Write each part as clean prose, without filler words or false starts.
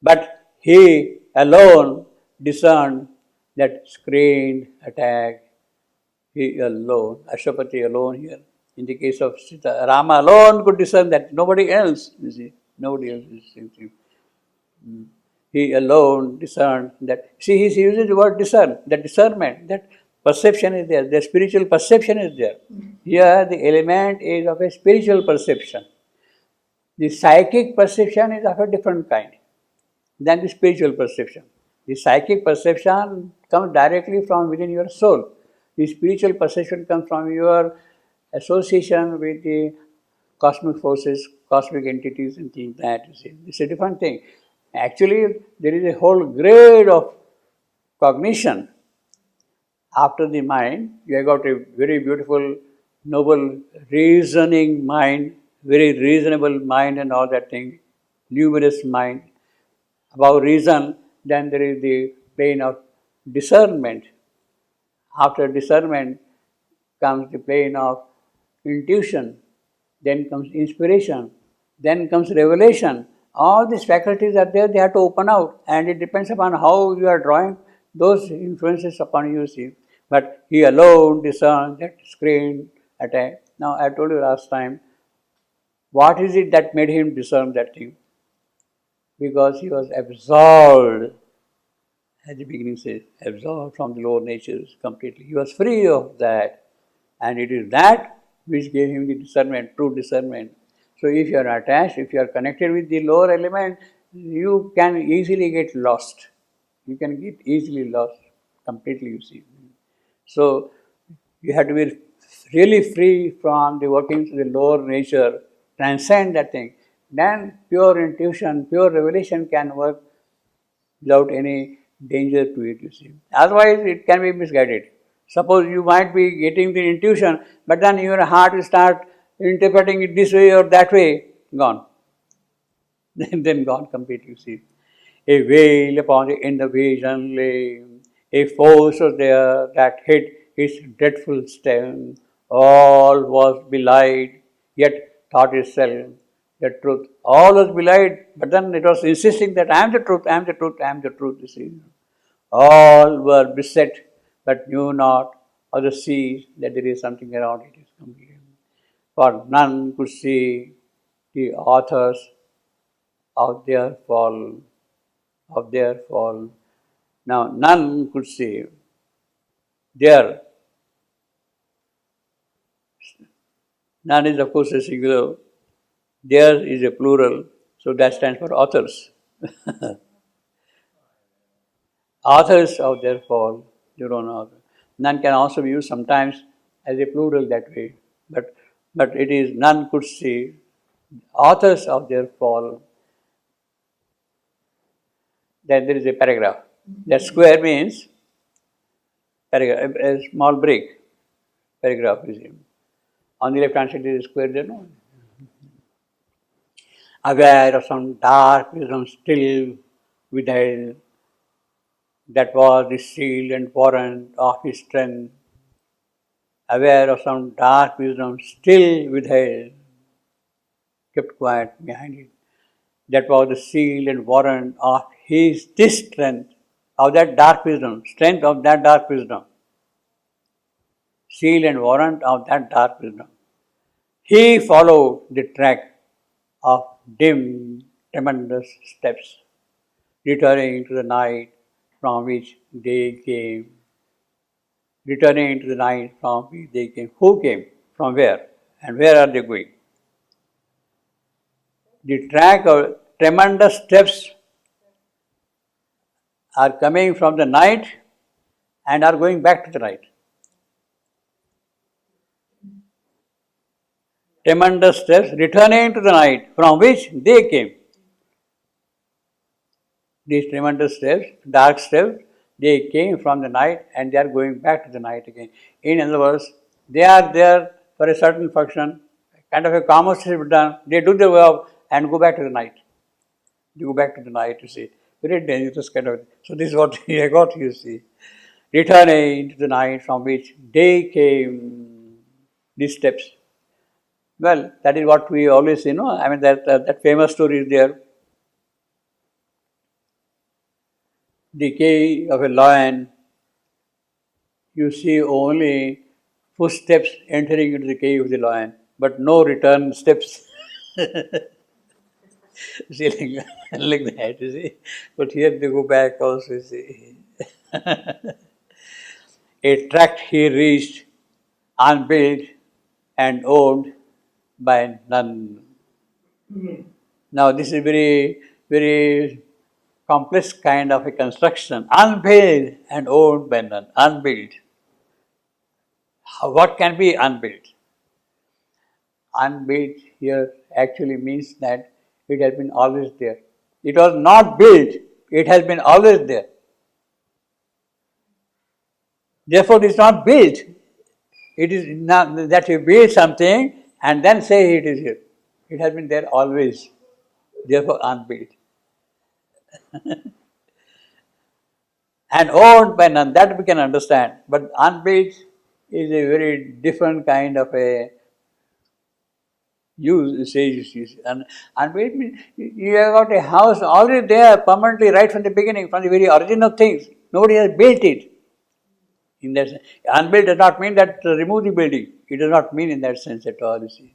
But he alone discerned that screened attack. He alone, Ashwapati alone here. In the case of Sita, Rama alone could discern that, nobody else, you see, nobody else is seeing. He alone discerned that. See, he uses the word discern, that discernment, that perception is there, the spiritual perception is there. Here, the element is of a spiritual perception. The psychic perception is of a different kind than the spiritual perception. The psychic perception comes directly from within your soul. The spiritual perception comes from your association with the cosmic forces, cosmic entities, and things like that. You see, it's a different thing. Actually, there is a whole grade of cognition after the mind. You have got a very beautiful, noble, reasoning mind, very reasonable mind, and all that thing, numerous mind. Above reason, then there is the plane of discernment. After discernment comes the plane of intuition, then comes inspiration, then comes revelation. All these faculties are there, they have to open out, and it depends upon how you are drawing those influences upon you, see. But he alone discerned that screen attack. Now, I told you last time, what is it that made him discern that thing? Because he was absolved, as the beginning says, absolved from the lower natures completely. He was free of that. And it is that which gave him the discernment, true discernment. So if you are attached, if you are connected with the lower element, you can easily get lost. You can get easily lost completely, you see. So you have to be really free from the workings of the lower nature, transcend that thing. Then pure intuition, pure revelation can work without any danger to it, you see. Otherwise, it can be misguided. Suppose you might be getting the intuition, but then your heart will start interpreting it this way or that way, gone. Then gone completely, you see. A veil upon the invasion lay, a force was there that hid its dreadful stem. All was belied, yet thought itself the truth. All was belied, but then it was insisting that I am the truth, I am the truth, I am the truth, you see. All were beset, but knew not of the sea that there is something around it is completely. For none could see the authors of their fall, of their fall. Now, none could see their, none is of course a singular, there is a plural, so that stands for authors. Authors of their fall, you don't know. None can also be used sometimes as a plural that way, but it is none could see authors of their fall. Then there is a paragraph. That square means paragraph, a small break. Paragraph is in. On the left hand side there is a square there, no? Aware of some dark wisdom still withheld, that was the seal and warrant of his strength. Aware of some dark wisdom still withheld, kept quiet behind it. That was the seal and warrant of this strength, of that dark wisdom, strength of that dark wisdom. Seal and warrant of that dark wisdom. He followed the track of dim, tremendous steps, returning to the night from which they came. Returning to the night from which they came. Who came? From where? And where are they going? The track of tremendous steps are coming from the night and are going back to the night. Tremendous steps returning to the night from which they came. These tremendous steps, dark steps, they came from the night and they are going back to the night again. In other words, they are there for a certain function, kind of a commerce is done, they do their work and go back to the night. They go back to the night, you see. Very dangerous kind of. So this is what I got, you see. Returning to the night from which they came, these steps. Well, that is what we always, I mean, that famous story is there. the cave of a lion, you see only footsteps entering into the cave of the lion, but no return steps. See, like that, you see. But here they go back also, you see. A tract he reached, unbuilt and owned by none. Now, this is very complex kind of a construction. Unbuilt and owned by none. Unbuilt. What can be unbuilt? Unbuilt here actually means that it has been always there. It was not built, it has been always there. Therefore, it is not built. It is not that you build something and then say it is here. It has been there always. Therefore, unbuilt. And owned by none, that we can understand. But unbuilt is a very different kind of a use. And unbuilt means you have got a house already there permanently right from the beginning, from the very origin of things. Nobody has built it. In that sense. Unbuilt does not mean that remove the building. It does not mean in that sense at all, you see.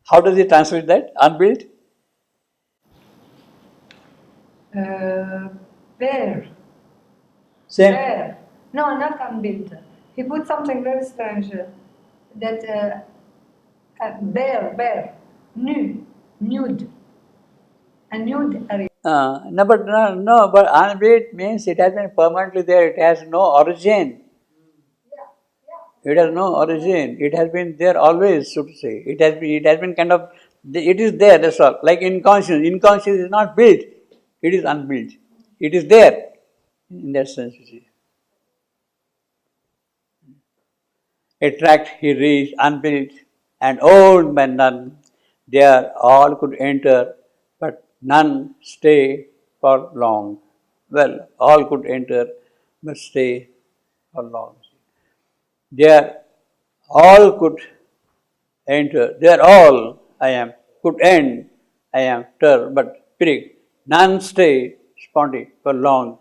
How does he translate that? Unbuilt? Bare. Same. Bare. No, not unbuilt. He put something very strange. That bare, nude. A nude area. But unbuilt means it has been permanently there. It has no origin. It has no origin. It has been there always, so to say. It has been kind of. It is there. That's all. Like inconscious. Inconscious is not built. It is unbuilt. It is there. In that sense, you see. A tract he reached, unbuilt and owned by none. There all could enter, but none stay for long. Well, all could enter, but stay for long. There all could enter. There all I am could end. I am ter, but prig. None stay spondy for long.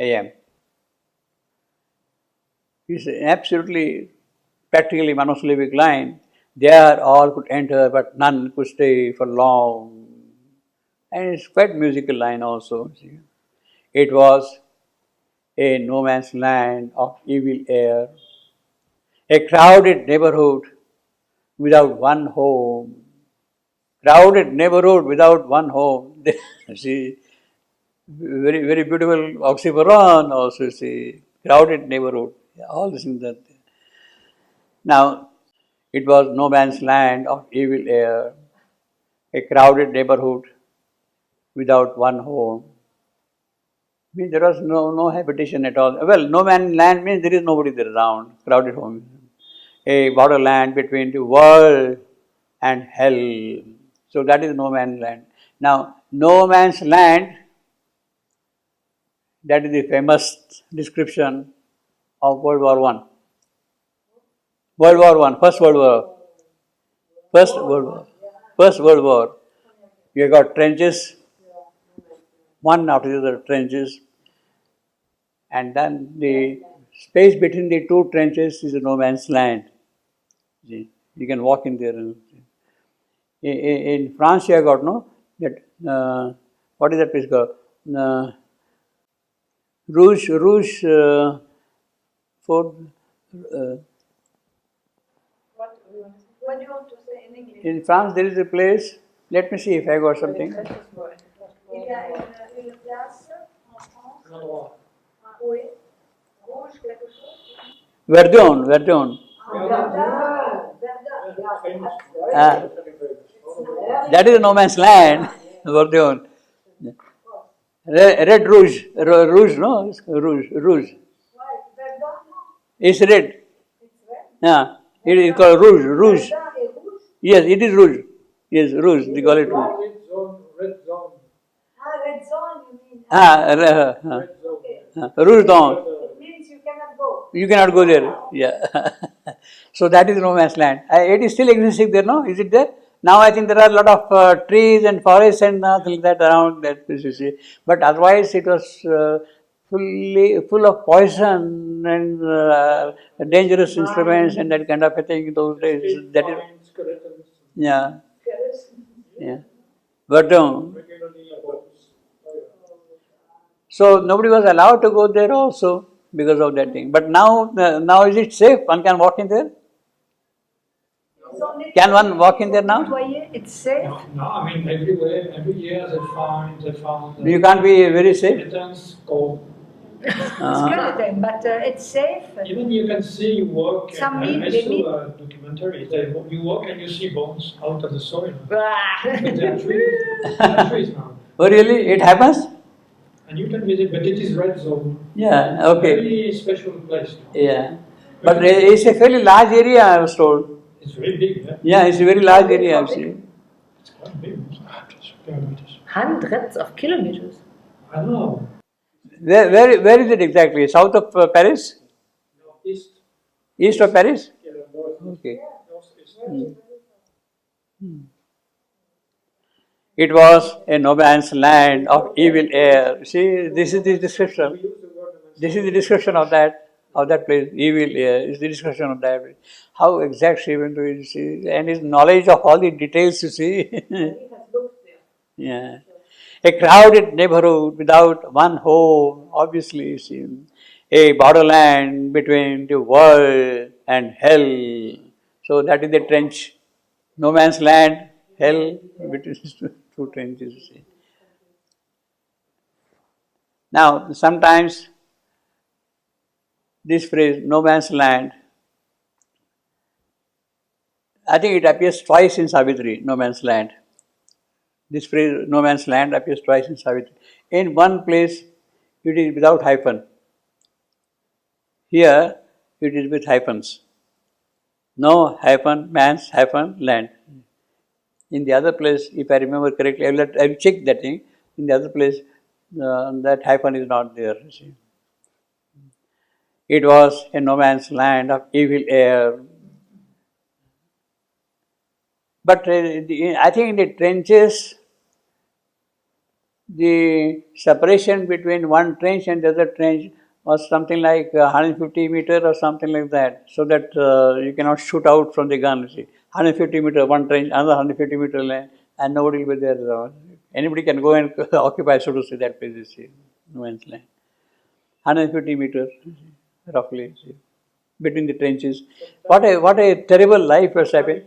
I am. It's absolutely practically monosyllabic line. There all could enter, but none could stay for long. And it's quite musical line also. It was a no man's land of evil air, a crowded neighborhood without one home. Crowded neighborhood without one home. See, very beautiful oxymoron also. See, crowded neighborhood. All these things that. Now, it was no man's land of evil air, a crowded neighborhood without one home. Means there was no habitation at all. Well, no man's land means there is nobody there around, crowded home. A borderland between the world and hell. So that is no man's land. Now, no man's land, that is the famous description of World War One. World War One, First World War. First World War. You got trenches, one after the other trenches, and then the space between the two trenches is a no man's land. You can walk in there. In France, you have got that. What is that place called? Rouge Fort. What do you want to say in English? In France, there is a place. Let me see if I got something. Il y a une place en France. Oui. Rouge, quelque chose. Verdun. Verdun. That is no man's land. Verdun. Red rouge. Rouge, no? Rouge. It's red. Yeah. It is called rouge. Yes, it is rouge. Yes, rouge. They call it rouge. Red zone, you mean? Rouge dawn. It means you cannot go. You cannot go there. Yeah. So that is no man's land. It is still existing there, no? Is it there? Now I think there are a lot of trees and forests and things like that around that place, you see. But otherwise it was full of poison and dangerous instruments and that kind of a thing in those days. That is, yeah, yeah. But so nobody was allowed to go there also because of that thing. But now is it safe? One can walk in there? Can one walk in there now? It's safe. No, I mean everywhere, every year they found. You can't be very safe. Skeletons or Skeleton, but it's safe. even you can see you walk. Some and meat, I they saw meat. a documentary. You walk and you see bones out of the soil. Ah. But there are trees. There are trees now, Oh, really? It happens? and you can visit. But it is red zone. Yeah, okay. Very special place. Yeah. But it's a fairly large area, I was told. It's very big. Yeah, Yeah, it's a very large area, I've seen. it's quite big. Kilometers. Hundreds of kilometers. I don't know. Where is it exactly? South of Paris? Northeast. East of Paris? Yeah, north. Okay. Northeast. It was a no man's land of evil air. See, this is the description. This is the description of that place, evil air. Is the description of that place. How exact she went to it, you see, and his knowledge of all the details, you see. Yeah. A crowded neighborhood without one home, obviously, you see. A borderland between the world and hell. So that is the trench. No man's land, hell, between two trenches, you see. Now, sometimes this phrase, no man's land, I think it appears twice in Savitri, no man's land. This phrase, no man's land, appears twice in Savitri. In one place, it is without hyphen. Here, it is with hyphens. No hyphen, man's hyphen, land. In the other place, if I remember correctly, I will check that thing. In the other place, that hyphen is not there. You see. It was a no man's land of evil air. But I think in the trenches, the separation between one trench and the other trench was something like 150 meter or something like that, so that you cannot shoot out from the gun. You see, 150 meter one trench, another 150 meter land, and nobody will be there. Anybody can go and occupy, so to say, that place. You see, no man's land. 150 meter, roughly, you see, between the trenches. What a terrible life was having.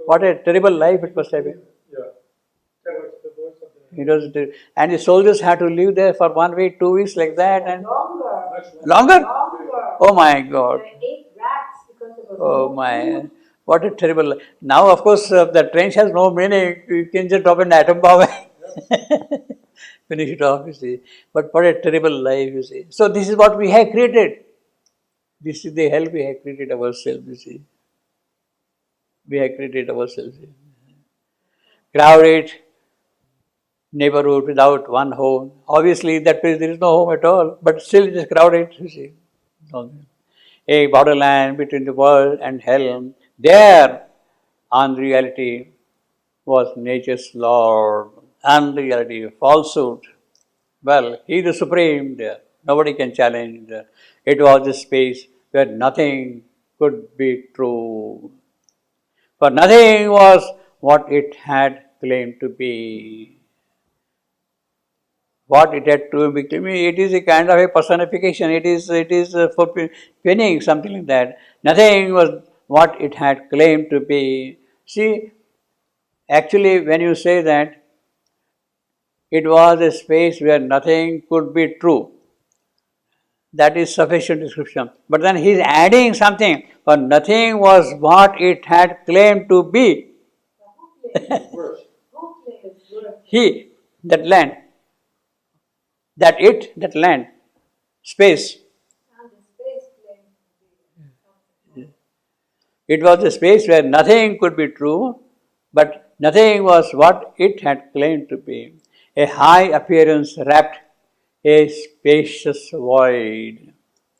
What a terrible life it must have been. It was, and the soldiers had to live there for 1 week, 2 weeks, like that, and longer. Oh my God! They ate rats because it was Oh my! What a terrible life. Now, of course, the trench has no meaning. You can just drop an atom bomb, finish it off. You see, but what a terrible life, you see. So this is what we have created. This is the hell we have created ourselves. You see, we have created ourselves. Crowded neighborhood without one home. Obviously, that place there is no home at all, but still it is crowded, you see. A borderland between the world and hell. There, unreality was nature's Lord. Unreality, falsehood. Well, He is the supreme there. Nobody can challenge there. It was a space where nothing could be true. For nothing was what it had claimed to be. What it had to become, it is a kind of a personification. It is for pinning, something like that. Nothing was what it had claimed to be. See, actually, when you say that it was a space where nothing could be true, that is sufficient description. But then he is adding something. For nothing was what it had claimed to be. He, that land. That land, space. It was a space where nothing could be true, but nothing was what it had claimed to be. A high appearance wrapped a spacious void.